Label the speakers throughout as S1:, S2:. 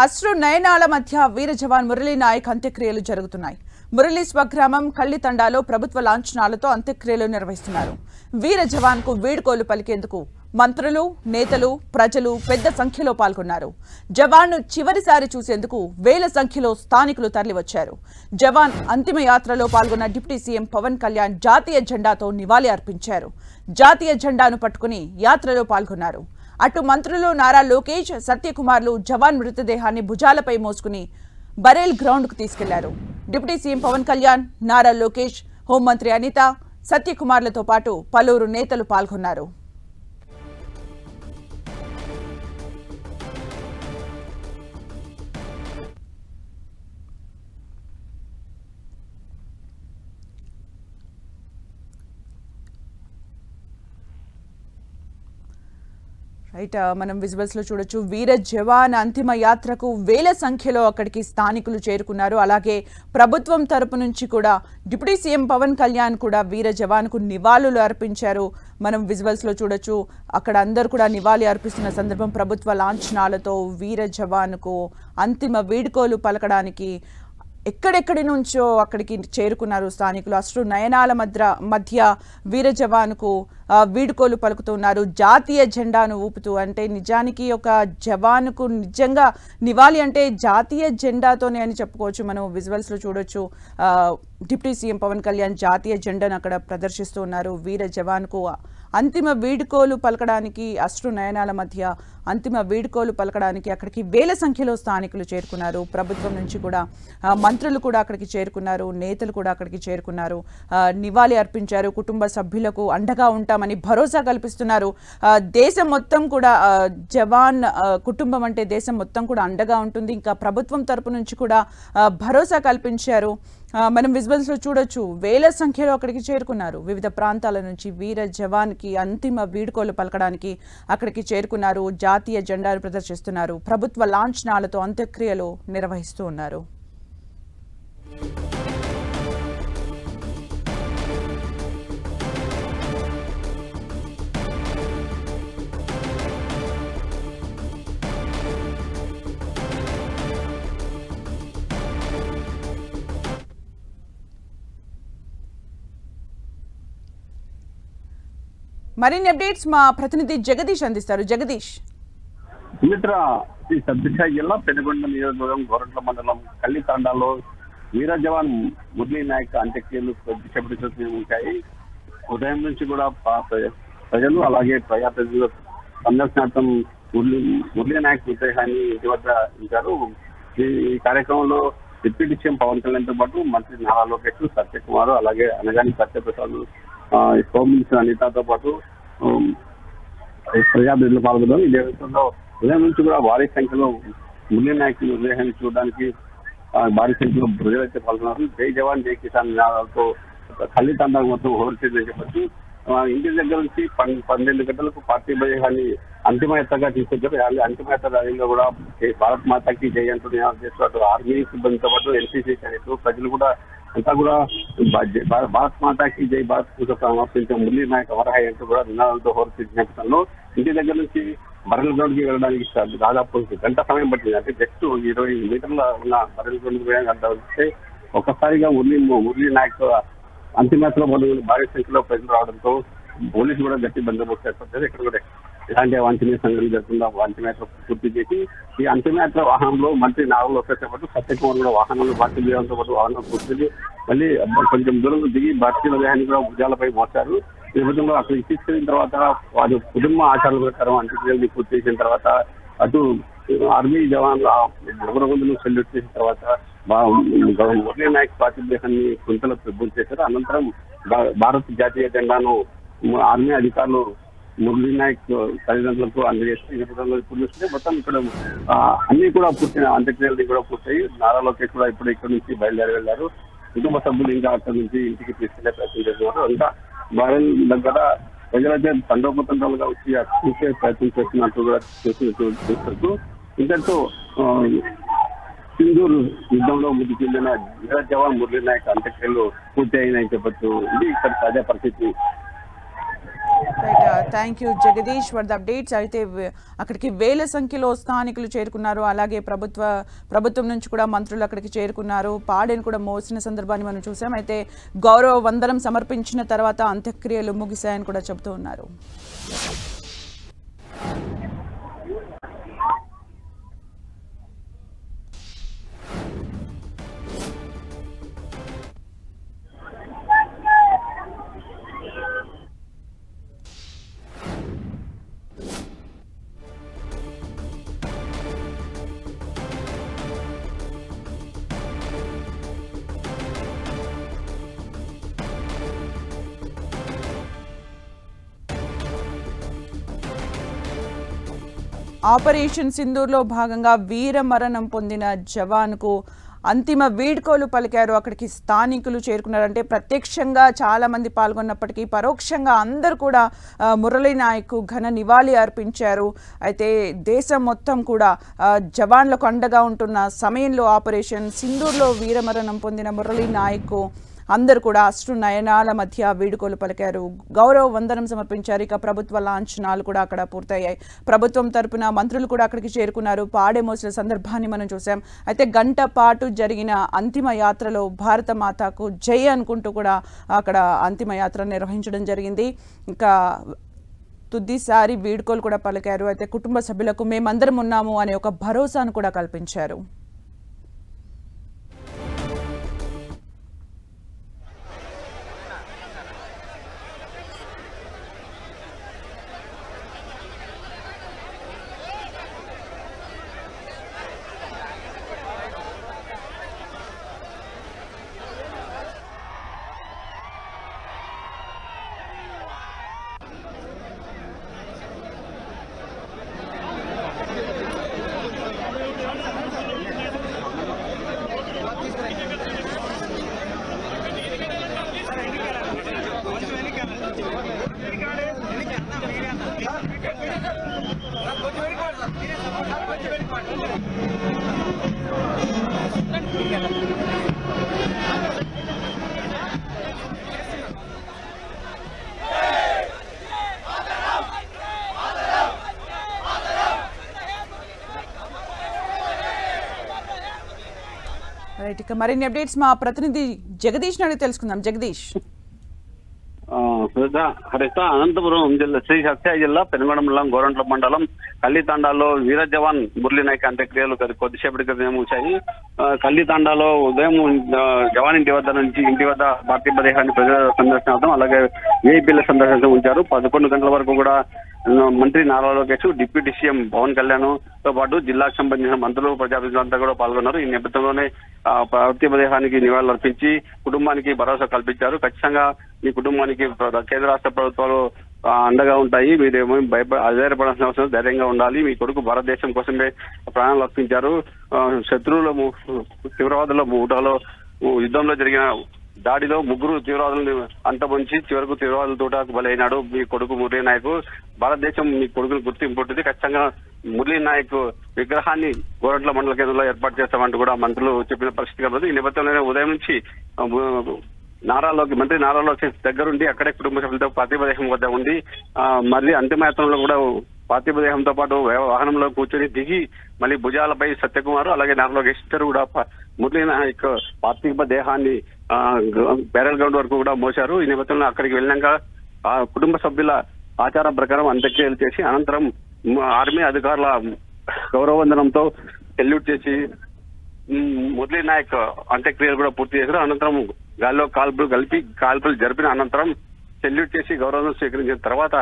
S1: అశ్రు నయనాల మధ్య వీర జవాన్ మురళీ నాయక్ అంత్యక్రియలు జరుగుతున్నాయి. మురళీ స్వగ్రామం కల్లితండాలో ప్రభుత్వ లాంఛనాలతో అంత్యక్రియలు నిర్వహిస్తున్నారు. వీర జవాన్ కు వీడ్కోలు పలికేందుకు మంత్రులు, నేతలు, ప్రజలు పెద్ద సంఖ్యలో పాల్గొన్నారు. జవాన్ ను చివరిసారి చూసేందుకు వేల సంఖ్యలో స్థానికులు తరలివచ్చారు. జవాన్ అంతిమ యాత్రలో పాల్గొన్న డిప్యూటీ సీఎం పవన్ కళ్యాణ్ జాతీయ జెండాతో నివాళి అర్పించారు. జాతీయ జెండాను పట్టుకుని యాత్రలో పాల్గొన్నారు. అటు మంత్రులు నారా లోకేష్, సత్యకుమార్లు జవాన్ మృతదేహాన్ని భుజాలపై మోసుకుని బరేల్ గ్రౌండ్ కు తీసుకెళ్లారు. డిప్యూటీ సీఎం పవన్ కళ్యాణ్, నారా లోకేష్, హోంమంత్రి అనిత, సత్యకుమార్లతో పాటు పలువురు నేతలు పాల్గొన్నారు. రైట్, మనం విజువల్స్ లో చూడొచ్చు. వీర జవాన్ అంతిమ యాత్రకు వేల సంఖ్యలో అక్కడికి స్థానికులు చేరుకున్నారు. అలాగే ప్రభుత్వం తరపు నుంచి కూడా డిప్యూటీ సీఎం పవన్ కళ్యాణ్ కూడా వీర జవాన్ కు నివాళులు అర్పించారు. మనం విజువల్స్ లో చూడొచ్చు. అక్కడ అందరూ కూడా నివాళి అర్పిస్తున్న సందర్భం ప్రభుత్వ లాంఛనాలతో వీర జవాన్ కు అంతిమ వీడ్కోలు పలకడానికి ఎక్కడెక్కడి నుంచో అక్కడికి చేరుకున్నారు స్థానికులు. అశ్రు నయనాల మధ్య వీర జవాన్కు వీడ్కోలు పలుకుతున్నారు. జాతీయ జెండాను ఊపుతూ, అంటే నిజానికి ఒక జవాన్కు నిజంగా నివాళి అంటే జాతీయ జెండాతోనే అని చెప్పుకోవచ్చు. మనం విజువల్స్లో చూడొచ్చు. డిప్యూటీ సీఎం పవన్ కళ్యాణ్ జాతీయ జెండాను అక్కడ ప్రదర్శిస్తూ ఉన్నారు. వీర జవాన్కు అంతిమ వీడ్కోలు పలకడానికి, అశ్రు నయనాల మధ్య అంతిమ వీడ్కోలు పలకడానికి అక్కడికి వేల సంఖ్యలో స్థానికులు చేరుకున్నారు. ప్రభుత్వం నుంచి కూడా మంత్రులు కూడా అక్కడికి చేరుకున్నారు, నేతలు కూడా అక్కడికి చేరుకున్నారు, నివాళి అర్పించారు. కుటుంబ సభ్యులకు అండగా ఉంటామని భరోసా కల్పిస్తున్నారు. దేశం మొత్తం కూడా జవాన్ కుటుంబం అంటే దేశం మొత్తం కూడా అండగా ఉంటుంది. ఇంకా ప్రభుత్వం తరపు నుంచి కూడా భరోసా కల్పించారు. మనం విజువల్స్లో చూడొచ్చు. వేల సంఖ్యలో అక్కడికి చేరుకున్నారు. వివిధ ప్రాంతాల నుంచి వీర జవాన్కి అంతిమ వీడ్కోలు పలకడానికి అక్కడికి చేరుకున్నారు. జాతీయ జెండాను ప్రదర్శిస్తున్నారు. ప్రభుత్వ లాంఛనాలతో అంత్యక్రియలు నిర్వహిస్తూ ఉన్నారు. మరిన్ని అప్డేట్స్ మా ప్రతినిధి జగదీష్ అందిస్తారు. జగదీష్.
S2: మిత్ర, ఈ సత్యసాయి జిల్లా పెనుగొండ నియోజకవర్గం గోరంట్ల మండలం కల్లితాండాలో వీర జవాన్ మురళీ నాయక్ అంత్యక్రియలు కొద్దిసేపటి ఉంటాయి. ఉదయం నుంచి కూడా ప్రజలు అలాగే ప్రజాప్రతినిధులు సందర్శనార్థం మురళీ నాయక్ మృతదేహాన్ని ఇంటి వద్ద ఉంచారు. ఈ కార్యక్రమంలో డిప్యూటీ సీఎం పవన్ కళ్యాణ్ తో పాటు మంత్రి నారా లోకేష్, సత్యకుమార్, అలాగే అనగాని సత్యప్రసాద్, హోంమినిస్టర్ అనితతో పాటు ప్రజాప్రతినిధులు పాల్గొన్నారు. ఇదే విధంగా ఉదయం నుంచి కూడా భారీ సంఖ్యలో మురళీ నాయక్ మృతదేహాన్ని చూడడానికి భారీ సంఖ్యలో ప్రజలైతే పాల్గొన్నారు. జై జవాన్ జై కిసాన్ నినాదాలతో కల్లితండా మొత్తం హోల్సేల్ చెప్పచ్చు. ఇంటి దగ్గర నుంచి 12 గంటలకు పార్టీ బయహాన్ని అంతిమయాత్రగా తీసుకొచ్చారు. అంతిమయాత్ర ర్యాలీలో కూడా భారత్ మాతాకి జై అంటూ నినాదాలు చేస్తున్నారు. ఆర్మీ సిబ్బందితో పాటు ఎన్సీసీ క్యాడెట్లు, ప్రజలు కూడా అంతా కూడా భారత్ మాతాకి జై భారత్ సమర్పించే మురళీ నాయక్ అమరహాయ్ అంటూ కూడా నినాదాలతో హోల్సేల్ నేపథ్యంలో ఇంటి దగ్గర నుంచి బరెల్ గ్రౌండ్ కి వెళ్ళడానికి దాదాపు గంట సమయం పట్టింది. అంటే జస్ట్ 20 మీటర్ల ఉన్న బరెల్ గ్రౌండ్ కి గంట వస్తే ఒక్కసారిగా మురళీ నాయక్ అంతిమయాత్రలో భారీ సంఖ్యలో ప్రజలు రావడంతో పోలీసులు కూడా గట్టి బందోబస్తు ఏర్పడ్డారు. ఇక్కడ కూడా ఎలాంటి అవాంఛనీయ సంఘటనలు జరుగుతుందో అంతిమయాత్ర పూర్తి చేసి ఈ అంతిమయాత్ర వాహనంలో మంత్రి నారా లోకేష్ తో పాటు సత్యకుమార్ కూడా వాహనంలో భారతీయ విజయంతో పాటు వాహనం పూర్తి మళ్ళీ కొంచెం దూరం దిగి భారతీయ విజయాన్ని కూడా భుజాలపై మోస్తారు. ఈ విధంగా అక్కడికి తీసుకెళ్లిన తర్వాత వారి కుటుంబ ఆచారాల ప్రకారం అంత్యక్రియలు పూర్తి చేసిన తర్వాత అటు ఆర్మీ జవాన్ల ఉగ్రబంధులు సెల్యూట్ చేసిన తర్వాత మురళీ నాయక్ పార్టీని కుంతలో పూర్తి చేశారు. అనంతరం భారత జాతీయ జెండాను ఆర్మీ అధికారులు మురళీ నాయక్ తల్లిదండ్రులకు అందజేస్తే ఈ విధంగా పూర్తి మొత్తం ఇక్కడ అన్ని కూడా పూర్తి అంత్యక్రియలు కూడా పూర్తయి నారా లోకేష్ కూడా ఇప్పుడు ఇక్కడ నుంచి బయలుదేరి వెళ్లారు. కుటుంబ సభ్యులు ఇంకా అక్కడి నుంచి ఇంటికి తీసుకెళ్లే ప్రయత్నం చేస్తున్నారు. ఇంకా బరెల్ దగ్గర ప్రజలైతే తండోపతండాలుగా వచ్చి చూసే ప్రయత్నం చేస్తున్నట్టు కూడా చూస్తూ ఇంతటితో సింధూర్ యుద్ధంలో మృతి చెందిన వీర జవాన్ మురళీ నాయక్ అంత్యక్రియలు పూర్తి అయినాయని చెప్పొచ్చు. ఇది ఇక్కడ తాజా పరిస్థితి.
S1: Right, thank you Jagadish for the updates. అయితే అక్కడికి వేల సంఖ్యలో స్థానికులు చేరుకున్నారు. అలాగే ప్రభుత్వం నుంచి కూడా మంత్రులు అక్కడికి చేరుకున్నారు. పాడెను కూడా మోసిన సందర్భాన్ని మనం చూసాం. అయితే గౌరవ వందనం సమర్పించిన తర్వాత అంత్యక్రియలు ముగిశాయని కూడా చెబుతూ ఉన్నారు. ఆపరేషన్ సింధూర్లో భాగంగా వీరమరణం పొందిన జవాన్కు అంతిమ వీడ్కోలు పలికారు. అక్కడికి స్థానికులు చేరుకున్నారంటే ప్రత్యక్షంగా చాలా మంది పాల్గొన్నప్పటికీ పరోక్షంగా అందరూ కూడా మురళీ నాయక్ ఘన నివాళి అర్పించారు. అయితే దేశం మొత్తం కూడా జవాన్లకు అండగా ఉంటున్న సమయంలో ఆపరేషన్ సింధూర్లో వీరమరణం పొందిన మురళీ నాయక్ అందరూ కూడా అశ్రు నయనాల మధ్య వీడుకోలు పలికారు. గౌరవ వందనం సమర్పించారు. ఇక ప్రభుత్వ లాంఛనాలు కూడా అక్కడ పూర్తయ్యాయి. ప్రభుత్వం తరపున మంత్రులు కూడా అక్కడికి చేరుకున్నారు. పాడె మోసిన సందర్భాన్ని మనం చూసాం. అయితే గంట పాటు జరిగిన అంతిమ యాత్రలో భారత మాతకు జై అనుకుంటూ కూడా అక్కడ అంతిమ యాత్ర నిర్వహించడం జరిగింది. ఇంకా తుదిసారి వీడుకోలు కూడా పలికారు. అయితే కుటుంబ సభ్యులకు మేమందరం ఉన్నాము అనే ఒక భరోసాను కూడా కల్పించారు. రైట్, ఇక మరిన్ని అప్డేట్స్ మా ప్రతినిధి జగదీష్ అడిగి తెలుసుకుందాం. జగదీష్.
S2: హరిత అనంతపురం జిల్లా శ్రీ సత్యసాయి జిల్లా పెనుగొండ మండలం గోరంట్ల మండలం కల్లితాండాలో వీర జవాన్ మురళీ నాయక్ అంత్యక్రియలు కొద్దిసేపటి క్రితం ముగిశాయి. కల్లితాండాలో ఉదయం జవాన్ ఇంటి వద్ద పార్థివ దేహాన్ని ప్రజల సందర్శనార్థం అలాగే విఐపీల సందర్శనార్థం ఉంచారు. 11 గంటల వరకు కూడా మంత్రి నారా లోకేష్, డిప్యూటీ సీఎం పవన్ కళ్యాణ్ తో పాటు జిల్లాకు సంబంధించిన మంత్రులు, ప్రజాప్రతినిధులంతా కూడా పాల్గొన్నారు. ఈ నేపథ్యంలోనే పార్థివ దేహానికి నివాళులు అర్పించి కుటుంబానికి భరోసా కల్పించారు. ఖచ్చితంగా మీ కుటుంబానికి కేంద్ర రాష్ట్ర ప్రభుత్వాలు అండగా ఉంటాయి, మీరేమో ఆధారపడాల్సిన అవసరం, ధైర్యంగా ఉండాలి, మీ కొడుకు భారతదేశం కోసమే ప్రాణాలు అర్పించారు. శత్రువుల తీవ్రవాదుల ఊటాలో యుద్ధంలో జరిగిన దాడిలో 3 తీవ్రవాదులను అంతమొంచి చివరకు తీవ్రవాదుల తోటకు బలైనాడు మీ కొడుకు మురళీ నాయక్. భారతదేశం మీ కొడుకును గుర్తింపు ఉంటుంది. ఖచ్చితంగా మురళీ నాయక్ విగ్రహాన్ని గోరంట్ల మండల కేంద్రంలో ఏర్పాటు చేస్తామంటూ కూడా మంత్రులు చెప్పిన పరిస్థితి కలదు. ఈ నేపథ్యంలోనే ఉదయం నుంచి మంత్రి నారా లోకేష్ దగ్గరుండి అక్కడే కుటుంబ సభ్యులతో పార్థివ దేహం వద్ద ఉండి మళ్ళీ అంతిమయాత్రలో కూడా పార్థివ దేహంతో పాటు వాహనంలో కూర్చొని దిగి మళ్ళీ భుజాలపై సత్యకుమార్ అలాగే నారా లోకేష్ ఇద్దరు కూడా మురళీ నాయక్ పార్థివ దేహాన్ని బ్యారల్ గ్రౌండ్ వరకు కూడా మోశారు. ఈ నేపథ్యంలో అక్కడికి వెళ్ళినాక కుటుంబ సభ్యుల ఆచారం ప్రకారం అంత్యక్రియలు చేసి అనంతరం ఆర్మీ అధికారుల గౌరవవందనంతో సెల్యూట్ చేసి మురళీ నాయక్ అంత్యక్రియలు కూడా పూర్తి చేశారు. అనంతరం గాల్లో కాల్పులు జరిపిన అనంతరం సెల్యూట్ చేసి గౌరవం స్వీకరించిన తర్వాత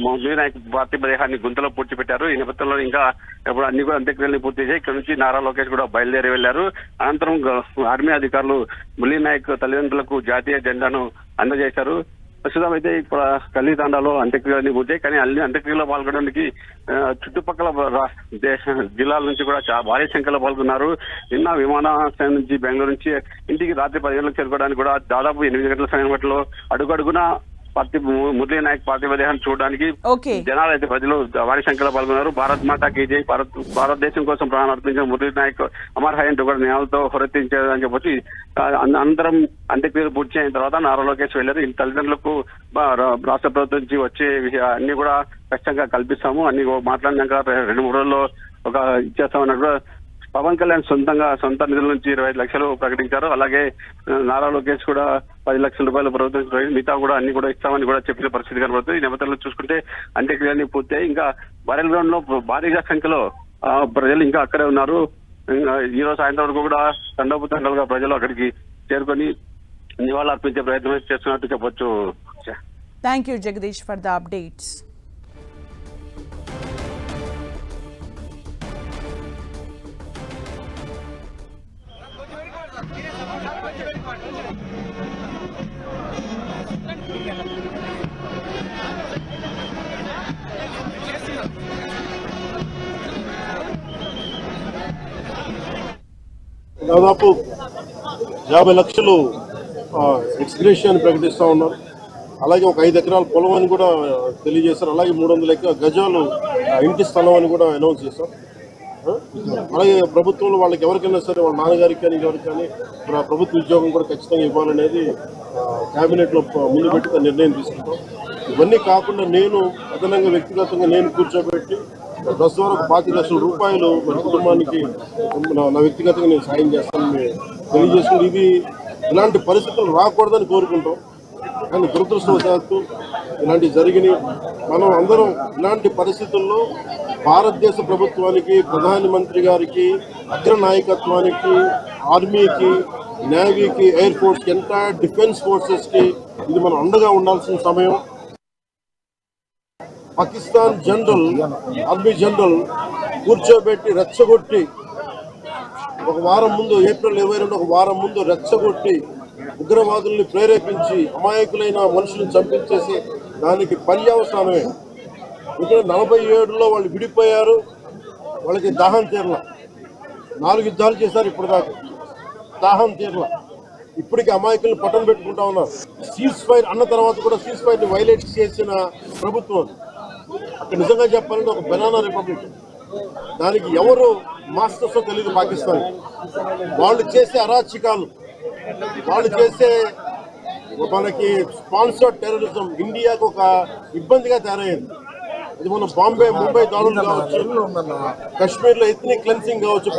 S2: మురళీ నాయక్ పార్థివ దేహాన్ని గుంతలో పూడ్చిపెట్టారు. ఈ నేపథ్యంలో ఇంకా ఇప్పుడు అన్ని కూడా అంత్యక్రియలను పూర్తి చేసి ఇక్కడ నుంచి నారా లోకేష్ కూడా బయలుదేరి వెళ్లారు. అనంతరం ఆర్మీ అధికారులు మురళీ నాయక్ తల్లిదండ్రులకు జాతీయ జెండాను అందజేశారు. ప్రస్తుతం అయితే ఇప్పుడు కల్లితాండాలో అంత్యక్రియలన్నీ పూర్తయి, కానీ అన్ని అంత్యక్రియలో పాల్గొనడానికి చుట్టుపక్కల జిల్లాల నుంచి కూడా భారీ సంఖ్యలో పాల్గొన్నారు. నిన్న విమానాశ్రయం నుంచి బెంగళూరు నుంచి ఇంటికి రాత్రి 10 గంటలకు చేరుకోవడానికి కూడా దాదాపు 8 గంటల సమయం పట్ల అడుగడుగున మురళీ నాయక్ పార్థివ దేహాన్ని చూడడానికి
S1: ఓకే
S2: జనాలు అయితే ప్రజలు భారీ సంఖ్యలో పాల్గొన్నారు. భారత్ మాతాకి జై, భారతదేశం కోసం ప్రాణం అర్పించిన మురళీ నాయక్ అమర్ హయంతో కూడా న్యాయాలతో హొరెత్తించారని చెప్పొచ్చి అందరం అంత్యక్రియలు పూర్తి అయిన తర్వాత నారా లోకేష్ వెళ్లారు. ఈ తల్లిదండ్రులకు రాష్ట్ర ప్రభుత్వం నుంచి వచ్చే అన్ని కూడా ఖచ్చితంగా కల్పిస్తాము, అన్ని మాట్లాడినాక 2-3 రోజుల్లో ఒక ఇచ్చేస్తామన్నట్టు కూడా పవన్ కళ్యాణ్ సొంత నిధుల నుంచి 25 లక్షలు ప్రకటించారు. అలాగే నారా లోకేష్ కూడా 10 లక్షల రూపాయలు ప్రభుత్వం మిగతా కూడా అన్ని కూడా ఇస్తామని కూడా చెప్పిన పరిస్థితి కనబడుతుంది. ఈ నేపథ్యంలో చూసుకుంటే అంత్యక్రియలన్నీ పూర్తయి ఇంకా బరెల్ గ్రౌండ్ లో భారీగా సంఖ్యలో ప్రజలు ఇంకా అక్కడే ఉన్నారు. ఈ రోజు సాయంత్రం వరకు కూడా తండోపుతండాలుగా ప్రజలు అక్కడికి చేరుకొని నివాళులు అర్పించే ప్రయత్నం చేస్తున్నట్టు చెప్పొచ్చు.
S1: Thank you Jagadish for the updates.
S3: దాదాపు 50 లక్షలు ఎక్స్గ్రేషియాన్ని ప్రకటిస్తూ ఉన్నారు. అలాగే ఒక 5 ఎకరాల పొలం అని కూడా తెలియజేశారు. అలాగే 300 గజాలు ఇంటి స్థలం అని కూడా అనౌన్స్ చేశారు. అలాగే ప్రభుత్వంలో వాళ్ళకి ఎవరికైనా సరే వాళ్ళ నాన్నగారికి కానీ ఎవరికి కానీ ప్రభుత్వ ఉద్యోగం కూడా ఖచ్చితంగా ఇవ్వాలనేది క్యాబినెట్లో ముందు పెట్టి నిర్ణయం తీసుకుంటాం. ఇవన్నీ కాకుండా నేను అదనంగా వ్యక్తిగతంగా నేను కూర్చోబెట్టి ప్రస్తుతం 25 లక్షల రూపాయలు మన కుటుంబానికి నా వ్యక్తిగతంగా నేను సాయం చేస్తానని తెలియజేసుకుని ఇది ఇలాంటి పరిస్థితులు రాకూడదని కోరుకుంటాం. కానీ దురదృష్టవశాత్తు ఇలాంటివి జరిగినాయి. మనం అందరం ఇలాంటి పరిస్థితుల్లో భారతదేశ ప్రభుత్వానికి, ప్రధానమంత్రి గారికి, అగ్ర నాయకత్వానికి, ఆర్మీకి, నేవీకి, ఎయిర్ ఫోర్స్కి, ఎంటైర్ డిఫెన్స్ ఫోర్సెస్కి ఇది మనం అండగా ఉండాల్సిన సమయం. పాకిస్తాన్ జనరల్, ఆర్మీ జనరల్ కూర్చోబెట్టి రెచ్చగొట్టి ఒక వారం ముందు, ఏప్రిల్ 22 ఒక వారం ముందు రెచ్చగొట్టి ఉగ్రవాదుల్ని ప్రేరేపించి అమాయకులైన మనుషులను చంపించేసి దానికి పర్యవసానమే. ఇక్కడ 47లో వాళ్ళు విడిపోయారు, వాళ్ళకి దాహం తీరల. 4 యుద్ధాలు చేశారు ఇప్పటిదాకా, దాహం తీరల. ఇప్పటికీ అమాయకులను పట్టణ పెట్టుకుంటా ఉన్నారు. సీజ్ ఫైర్ అన్న తర్వాత కూడా సీజ్ ఫైర్ ని వైలేట్ చేసిన ప్రభుత్వం అక్కడ నిజంగా చెప్పాలంటే ఒక బనానా రిపబ్లిక్. దానికి ఎవరు మాస్టర్స్ తెలియదు పాకిస్తాన్. వాళ్ళు చేసే అరాచకాలు, వాళ్ళు చేసే మనకి స్పాన్సర్డ్ టెర్రరిజం ఇండియాకు ఒక ఇబ్బందిగా తయారైంది. ఇది మన బాంబే, ముంబై దాడులు కావచ్చు, కశ్మీర్ లో ఎథ్నిక్ క్లెన్సింగ్ కావచ్చు,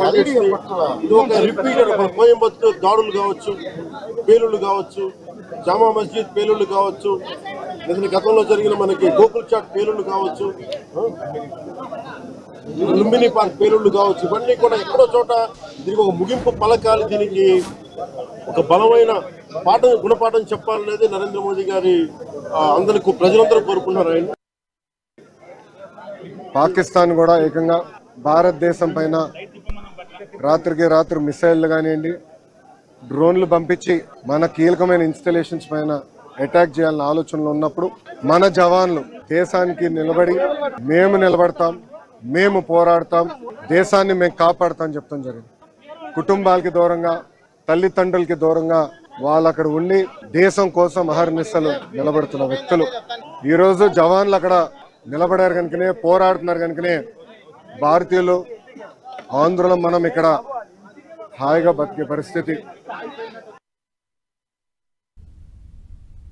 S3: ఇది ఒక రిపీటెడ్ కోయంబత్తూర్ దాడులు కావచ్చు, పేలుళ్లు కావచ్చు, జామా మస్జిద్ పేలుళ్లు కావచ్చు, లేదా గతంలో జరిగిన మనకి గోకుల్ చాట్ పేలుళ్లు కావచ్చు, లుంబిని పార్క్ పేలుళ్లు కావచ్చు, ఇవన్నీ కూడా ఎక్కడో చోట దీనికి ఒక ముగింపు పలకాలి. దీనికి ఒక బలమైన గుణపాఠం చెప్పాలనేది నరేంద్ర మోదీ గారి అందరికీ ప్రజలందరూ కోరుకున్నారు. ఆయన
S4: పాకిస్తాన్ కూడా ఏకంగా భారతదేశం పైన రాత్రికి రాత్రి మిసైళ్లు కానివ్వండి, డ్రోన్లు పంపించి మన కీలకమైన ఇన్స్టాలేషన్స్ పైన అటాక్ చేయాలన్న ఆలోచనలు ఉన్నప్పుడు మన జవాన్లు దేశానికి నిలబడి మేము నిలబడతాం, మేము పోరాడతాం, దేశాన్ని మేము కాపాడతాం చెప్తాం జరిగింది. కుటుంబాలకి దూరంగా, తల్లిదండ్రులకి దూరంగా వాళ్ళు అక్కడ ఉండి దేశం కోసం అహర్నిశలు నిలబడుతున్న వ్యక్తులు. ఈరోజు జవాన్లు అక్కడ నిలబడారు కనుకనే, పోరాడుతున్నారు కనుకనే భారతీయులు, ఆంధ్రులు మనం ఇక్కడ హాయిగా బతికే పరిస్థితి.